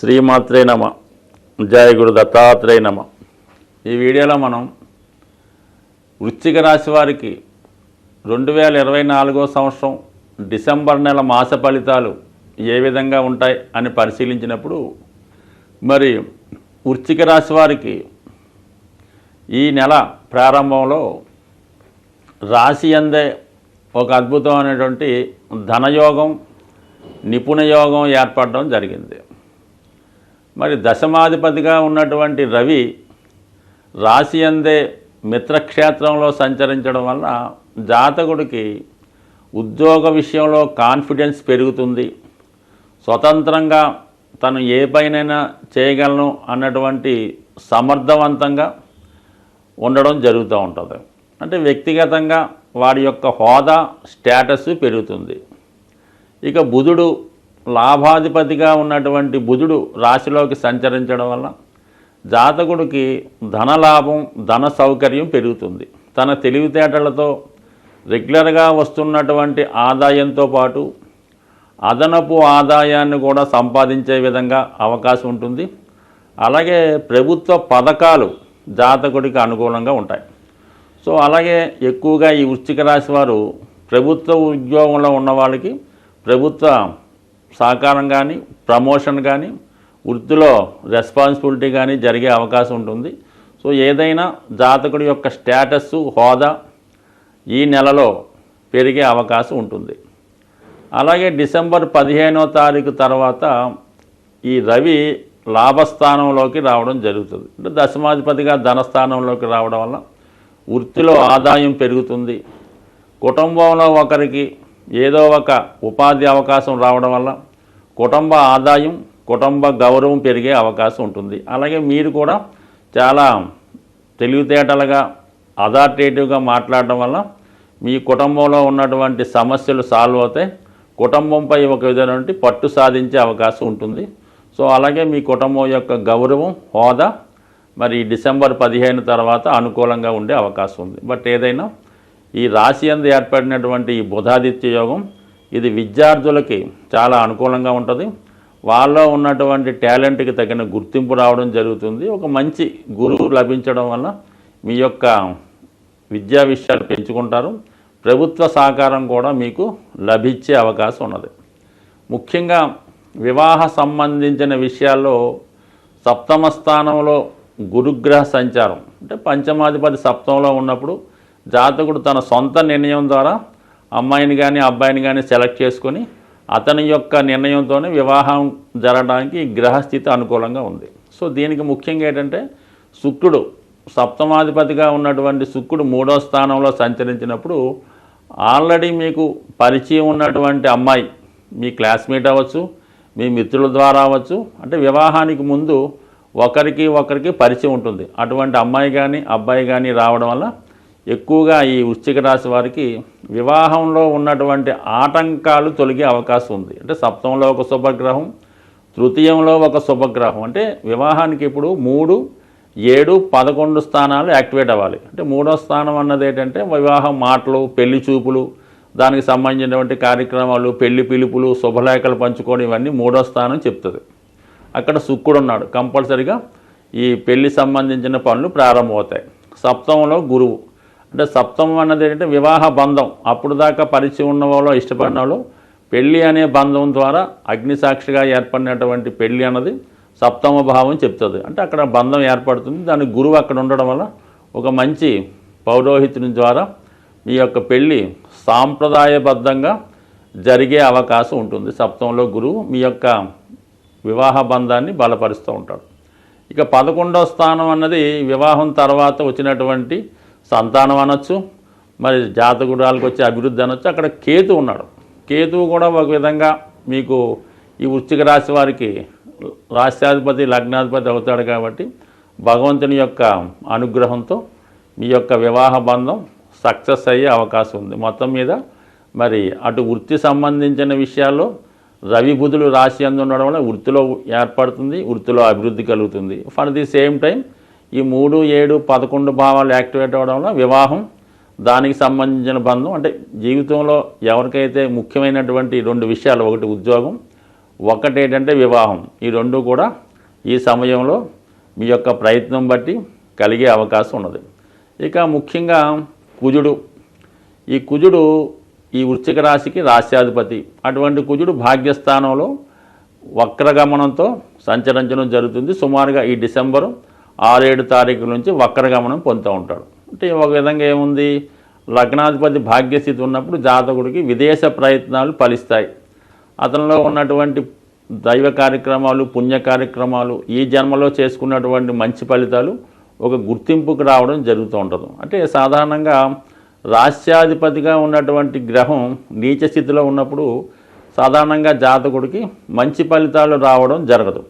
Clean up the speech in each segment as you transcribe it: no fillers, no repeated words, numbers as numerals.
శ్రీమాత్రే నమ. జయ గురు దత్తాత్రేయ నమ. ఈ వీడియోలో మనం వృశ్చిక రాశి వారికి 2024 సంవత్సరం డిసెంబర్ నెల మాస ఫలితాలు ఏ విధంగా ఉంటాయి అని పరిశీలించినప్పుడు మరి వృశ్చిక రాశి వారికి ఈ నెల ప్రారంభంలో రాశి అందే ఒక అద్భుతమైనటువంటి ధనయోగం నిపుణ యోగం ఏర్పడడం జరిగింది. మరి దశమాధిపతిగా ఉన్నటువంటి రవి రాశి అందే మిత్రక్షేత్రంలో సంచరించడం వల్ల జాతకుడికి ఉద్యోగ విషయంలో కాన్ఫిడెన్స్ పెరుగుతుంది. స్వతంత్రంగా తను ఏ పైనైనా చేయగలను అన్నటువంటి సమర్థవంతంగా ఉండడం జరుగుతూ ఉంటుంది. అంటే వ్యక్తిగతంగా వాడి యొక్క హోదా స్టేటస్ పెరుగుతుంది. ఇక బుధుడు లాభాధిపతిగా ఉన్నటువంటి బుధుడు రాశిలోకి సంచరించడం వల్ల జాతకుడికి ధనలాభం ధన సౌకర్యం పెరుగుతుంది. తన తెలివితేటలతో రెగ్యులర్గా వస్తున్నటువంటి ఆదాయంతో పాటు అదనపు ఆదాయాన్ని కూడా సంపాదించే విధంగా అవకాశం ఉంటుంది. అలాగే ప్రభుత్వ పథకాలు జాతకుడికి అనుకూలంగా ఉంటాయి. సో అలాగే ఎక్కువగా ఈ వృశ్చిక రాశి వారు ప్రభుత్వ ఉద్యోగంలో ఉన్న వాళ్ళకి ప్రభుత్వ సహకారం కానీ ప్రమోషన్ కానీ వృత్తిలో రెస్పాన్సిబిలిటీ కానీ జరిగే అవకాశం ఉంటుంది. సో ఏదైనా జాతకుడి యొక్క స్టేటస్ హోదా ఈ నెలలో పెరిగే అవకాశం ఉంటుంది. అలాగే డిసెంబర్ 15వ తారీఖు తర్వాత ఈ రవి లాభస్థానంలోకి రావడం జరుగుతుంది. అంటే దశమాధిపతిగా ధనస్థానంలోకి రావడం వల్ల వృత్తిలో ఆదాయం పెరుగుతుంది. కుటుంబంలో ఒకరికి ఏదో ఒక ఉపాధి అవకాశం రావడం వల్ల కుటుంబ ఆదాయం కుటుంబ గౌరవం పెరిగే అవకాశం ఉంటుంది. అలాగే మీరు కూడా చాలా తెలివితేటలుగా అథారిటేటివ్గా మాట్లాడడం వల్ల మీ కుటుంబంలో ఉన్నటువంటి సమస్యలు సాల్వ్ అవుతాయి. కుటుంబంపై ఒక విధమైనటువంటి పట్టు సాధించే అవకాశం ఉంటుంది. సో అలాగే మీ కుటుంబం యొక్క గౌరవం హోదా మరి డిసెంబర్ 15 తర్వాత అనుకూలంగా ఉండే అవకాశం ఉంది. బట్ ఏదైనా ఈ రాశి యందు ఏర్పడినటువంటి ఈ బుధాదిత్య యోగం ఇది విద్యార్థులకి చాలా అనుకూలంగా ఉంటుంది. వాళ్ళలో ఉన్నటువంటి టాలెంట్కి తగిన గుర్తింపు రావడం జరుగుతుంది. ఒక మంచి గురువు లభించడం వల్ల మీ యొక్క విద్యా విషయాలు పెంచుకుంటారు. ప్రభుత్వ సహకారం కూడా మీకు లభించే అవకాశం ఉన్నది. ముఖ్యంగా వివాహ సంబంధించిన విషయాల్లో సప్తమ స్థానంలో గురుగ్రహ సంచారం అంటే పంచమాధిపతి సప్తంలో ఉన్నప్పుడు జాతకుడు తన సొంత నిర్ణయం ద్వారా అమ్మాయిని కానీ అబ్బాయిని కానీ సెలెక్ట్ చేసుకొని అతని యొక్క నిర్ణయంతోనే వివాహం జరగడానికి గ్రహస్థితి అనుకూలంగా ఉంది. సో దీనికి ముఖ్యంగా ఏంటంటే శుక్రుడు సప్తమాధిపతిగా ఉన్నటువంటి శుక్రుడు 3వ స్థానంలో సంచరించినప్పుడు ఆల్రెడీ మీకు పరిచయం ఉన్నటువంటి అమ్మాయి మీ క్లాస్మేట్ అవ్వచ్చు, మీ మిత్రుల ద్వారా అవ్వచ్చు, అంటే వివాహానికి ముందు ఒకరికి పరిచయం ఉంటుంది. అటువంటి అమ్మాయి కానీ అబ్బాయి కానీ రావడం వల్ల ఎక్కువగా ఈ వృశ్చిక రాశి వారికి వివాహంలో ఉన్నటువంటి ఆటంకాలు తొలగే అవకాశం ఉంది. అంటే సప్తంలో ఒక శుభగ్రహం, తృతీయంలో ఒక శుభగ్రహం. అంటే వివాహానికి ఇప్పుడు 3, 7, 11 స్థానాలు యాక్టివేట్ అవ్వాలి. అంటే 3వ స్థానం అన్నది ఏంటంటే వివాహం మాటలు, పెళ్లి చూపులు, దానికి సంబంధించినటువంటి కార్యక్రమాలు, పెళ్లి పిలుపులు, శుభలేఖలు పంచుకోవడం ఇవన్నీ 3వ స్థానం చెప్తుంది. అక్కడ శుక్రుడు ఉన్నాడు. కంపల్సరిగా ఈ పెళ్లి సంబంధించిన పనులు ప్రారంభమవుతాయి. సప్తమంలో గురువు అంటే సప్తమం అన్నది ఏంటంటే వివాహ బంధం. అప్పుడు దాకా పరిచయం ఉన్న వాళ్ళు ఇష్టపడిన వాళ్ళు పెళ్ళి అనే బంధం ద్వారా అగ్నిసాక్షిగా ఏర్పడినటువంటి పెళ్ళి అన్నది సప్తమ భావం చెప్తుంది. అంటే అక్కడ బంధం ఏర్పడుతుంది. దాని గురువు అక్కడ ఉండడం వల్ల ఒక మంచి పౌరోహితుని ద్వారా మీ యొక్క పెళ్ళి సాంప్రదాయబద్ధంగా జరిగే అవకాశం ఉంటుంది. సప్తంలో గురువు మీ యొక్క వివాహ బంధాన్ని బలపరుస్తూ ఉంటాడు. ఇక 11వ స్థానం అన్నది వివాహం తర్వాత వచ్చినటువంటి సంతానం అనొచ్చు, మరి జాతకురాలకు వచ్చే అభివృద్ధి అనొచ్చు. అక్కడ కేతు ఉన్నాడు. కేతువు కూడా ఒక విధంగా మీకు ఈ వృశ్చిక రాశి వారికి రాష్ట్రాధిపతి లగ్నాధిపతి అవుతాడు కాబట్టి భగవంతుని యొక్క అనుగ్రహంతో మీ యొక్క వివాహ బంధం సక్సెస్ అయ్యే అవకాశం ఉంది. మొత్తం మీద మరి అటు వృత్తి సంబంధించిన విషయాల్లో రవి బుధులు రాశి యందు ఉండడం వల్ల వృత్తిలో ఏర్పడుతుంది, వృత్తిలో అభివృద్ధి కలుగుతుంది. ఫర్ ది సేమ్ టైం ఈ 3, 7, 11 భావాలు యాక్టివేట్ అవ్వడం వల్ల వివాహం దానికి సంబంధించిన బంధం అంటే జీవితంలో ఎవరికైతే ముఖ్యమైనటువంటి 2 విషయాలు, ఒకటి ఉద్యోగం, ఒకటి ఏంటంటే వివాహం. ఈ రెండు కూడా ఈ సమయంలో మీ యొక్క ప్రయత్నం బట్టి కలిగే అవకాశం ఉన్నది. ఇక ముఖ్యంగా కుజుడు. ఈ కుజుడు ఈ వృశ్చిక రాశికి రాశ్యాధిపతి. అటువంటి కుజుడు భాగ్యస్థానంలో వక్రగమనంతో సంచరించడం జరుగుతుంది. సుమారుగా ఈ డిసెంబరు 6-7 తారీఖుల నుంచి వక్రగమనం పొందుతూ ఉంటాడు. అంటే ఒక విధంగా ఏముంది, లగ్నాధిపతి భాగ్యస్థితి ఉన్నప్పుడు జాతకుడికి విదేశ ప్రయత్నాలు ఫలిస్తాయి. అతనిలో ఉన్నటువంటి దైవ కార్యక్రమాలు, పుణ్య కార్యక్రమాలు, ఈ జన్మలో చేసుకున్నటువంటి మంచి ఫలితాలు ఒక గుర్తింపుకు రావడం జరుగుతూ ఉంటుంది. అంటే సాధారణంగా రాశ్యాధిపతిగా ఉన్నటువంటి గ్రహం నీచ స్థితిలో ఉన్నప్పుడు సాధారణంగా జాతకుడికి మంచి ఫలితాలు రావడం జరగదు.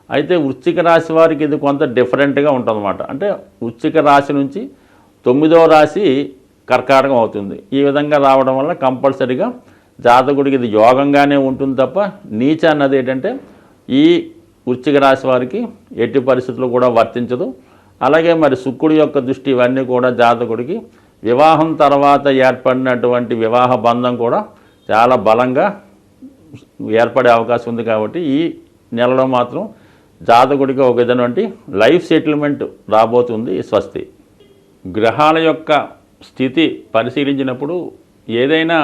అయితే వృశ్చిక రాశి వారికి ఇది కొంత డిఫరెంట్గా ఉంటుందన్నమాట. అంటే వృశ్చిక రాశి నుంచి 9వ రాశి కర్కాటకం అవుతుంది. ఈ విధంగా రావడం వల్ల కంపల్సరీగా జాతకుడికి ఇది యోగంగానే ఉంటుంది తప్ప నీచ అన్నది ఏంటంటే ఈ వృశ్చిక రాశి వారికి ఎట్టి పరిస్థితుల్లో కూడా వర్తించదు. అలాగే మరి శుక్రుడి యొక్క దృష్టి ఇవన్నీ కూడా జాతకుడికి వివాహం తర్వాత ఏర్పడినటువంటి వివాహ బంధం కూడా చాలా బలంగా ఏర్పడే అవకాశం ఉంది. కాబట్టి ఈ నెలలో మాత్రం జాతకుడికి ఒక విధమైనటువంటి లైఫ్ సెటిల్మెంట్ రాబోతుంది. స్వస్తి. గ్రహాల యొక్క స్థితి పరిశీలించినప్పుడు ఏదైనా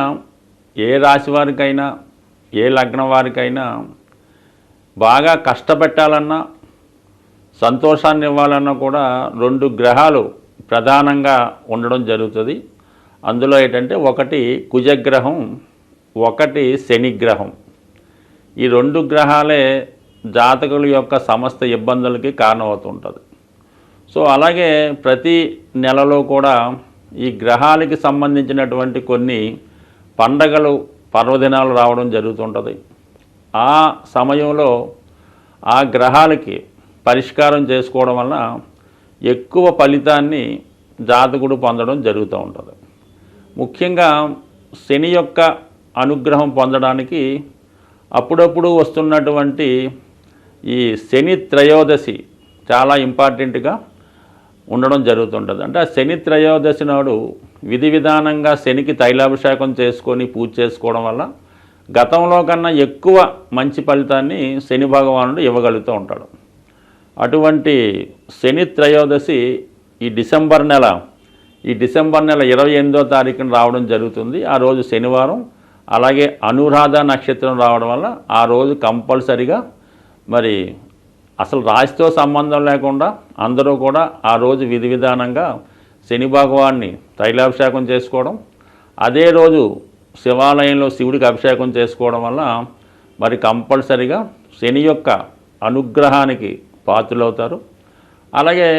ఏ రాశి వారికైనా ఏ లగ్నం వారికైనా బాగా కష్టపెట్టాలన్నా సంతోషాన్ని ఇవ్వాలన్నా కూడా 2 గ్రహాలు ప్రధానంగా ఉండడం జరుగుతుంది. అందులో ఏంటంటే ఒకటి కుజగ్రహం, ఒకటి శనిగ్రహం. ఈ 2 గ్రహాలే జాతకుల యొక్క సమస్త ఇబ్బందులకి కారణమవుతుంటుంది. సో అలాగే ప్రతి నెలలో కూడా ఈ గ్రహాలకి సంబంధించినటువంటి కొన్ని పండగలు, పర్వదినాలు రావడం జరుగుతుంటుంది. ఆ సమయంలో ఆ గ్రహాలకి పరిష్కారం చేసుకోవడం వల్ల ఎక్కువ ఫలితాన్ని జాతకుడు పొందడం జరుగుతూ ఉంటుంది. ముఖ్యంగా శని యొక్క అనుగ్రహం పొందడానికి అప్పుడప్పుడు వస్తున్నటువంటి ఈ శని త్రయోదశి చాలా ఇంపార్టెంట్గా ఉండడం జరుగుతుంటుంది. అంటే ఆ శని త్రయోదశి నాడు విధి విధానంగా శనికి తైలాభిషేకం చేసుకొని పూజ చేసుకోవడం వల్ల గతంలో కన్నా ఎక్కువ మంచి ఫలితాన్ని శని భగవానుడు ఇవ్వగలుగుతూ ఉంటాడు. అటువంటి శని త్రయోదశి ఈ డిసెంబర్ నెల 28వ తారీఖున రావడం జరుగుతుంది. ఆ రోజు శనివారం. అలాగే అనురాధ నక్షత్రం రావడం వల్ల ఆ రోజు కంపల్సరిగా మరి అసలు రాశితో సంబంధం లేకుండా అందరూ కూడా ఆ రోజు విధి విధానంగా శని భగవాన్ని తైలాభిషేకం చేసుకోవడం, అదే రోజు శివాలయంలో శివుడికి అభిషేకం చేసుకోవడం వల్ల మరి కంపల్సరిగా శని యొక్క అనుగ్రహానికి పాత్రులవుతారు. అలాగే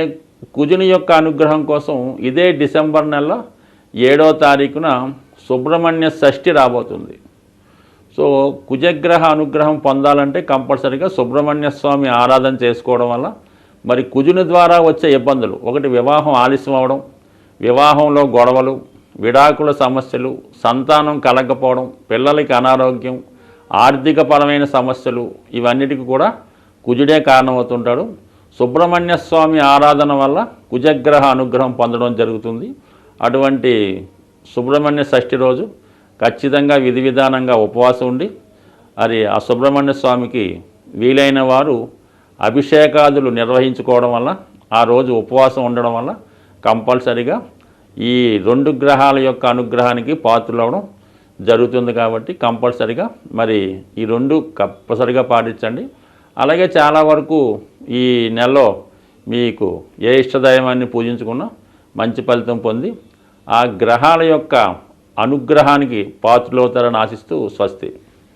కుజుని యొక్క అనుగ్రహం కోసం ఇదే డిసెంబర్ నెల 7వ తారీఖున సుబ్రహ్మణ్య షష్ఠి రాబోతుంది. సో కుజగ్రహ అనుగ్రహం పొందాలంటే కంపల్సరీగా సుబ్రహ్మణ్య స్వామి ఆరాధన చేసుకోవడం వల్ల మరి కుజుని ద్వారా వచ్చే ఇబ్బందులు, ఒకటి వివాహం ఆలస్యం అవడం, వివాహంలో గొడవలు, విడాకుల సమస్యలు, సంతానం కలగకపోవడం, పిల్లలకి అనారోగ్యం, ఆర్థికపరమైన సమస్యలు, ఇవన్నిటికీ కూడా కుజుడే కారణమవుతుంటాడు. సుబ్రహ్మణ్య స్వామి ఆరాధన వల్ల కుజగ్రహ అనుగ్రహం పొందడం జరుగుతుంది. అటువంటి సుబ్రహ్మణ్య షష్ఠి రోజు ఖచ్చితంగా విధి విధానంగా ఉపవాసం ఉండి అది ఆ సుబ్రహ్మణ్య స్వామికి వీలైన వారు అభిషేకాదులు నిర్వహించుకోవడం వల్ల, ఆ రోజు ఉపవాసం ఉండడం వల్ల కంపల్సరిగా ఈ 2 గ్రహాల యొక్క అనుగ్రహానికి పాత్రలవడం జరుగుతుంది. కాబట్టి కంపల్సరిగా మరి ఈ 2 కంపల్సరిగా పాటించండి. అలాగే చాలా వరకు ఈ నెలలో మీకు ఏ ఇష్టదైవాన్ని పూజించుకున్నా మంచి ఫలితం పొంది ఆ గ్రహాల యొక్క అనుగ్రహానికి పాత్రలవుతారని ఆశిస్తూ స్వస్తి.